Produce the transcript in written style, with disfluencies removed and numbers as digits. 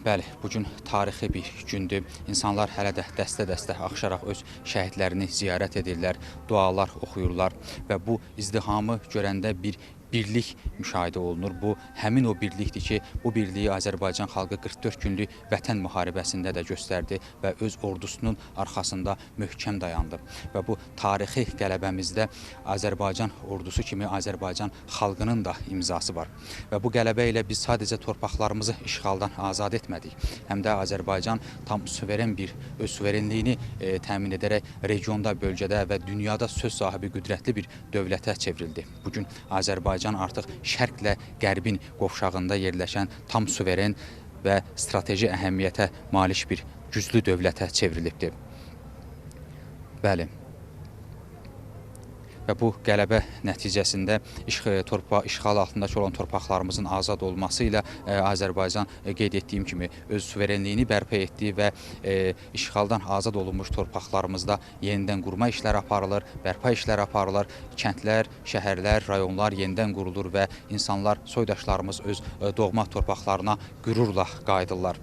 Bəli, bu gün tarixi bir gündür. İnsanlar hələ də dəstə-dəstə axışaraq öz şəhidlərini ziyarət edirlər, dualar oxuyurlar və bu izdihamı görəndə bir birlik müşahidə olunur. Bu, həmin o birlikdir ki, bu birliyi Azərbaycan xalqı 44 günlük vətən müharibəsində də göstərdi və öz ordusunun arxasında möhkəm dayandı. Və bu tarixi qələbəmizdə Azərbaycan ordusu kimi Azərbaycan xalqının da imzası var. Və bu qələbə ilə biz sadəcə torpaqlarımızı işğaldan azad etmədik, həm də Azərbaycan tam suveren öz suverenliyini təmin edərək regionda, bölgədə və dünyada söz sahibi qüdrətli bir dövlətə çevrildi. Bugün Azərbaycan artıq şərqlə qərbin qovşağında yerləşən tam suveren və strateji əhəmiyyətə malik bir güclü dövlətə çevrilibdir. Bəli. Və bu qələbə nəticəsində işğal altındakı olan torpaqlarımızın azad olması ilə Azərbaycan qeyd etdiyim kimi öz suverenliyini bərpa etdi və işğaldan azad olunmuş torpaqlarımızda yenidən qurma işləri aparılır, bərpa işləri aparılır, kəndlər, şəhərlər, rayonlar yenidən qurulur və insanlar, soydaşlarımız öz doğma torpaqlarına qürurla qayıdırlar.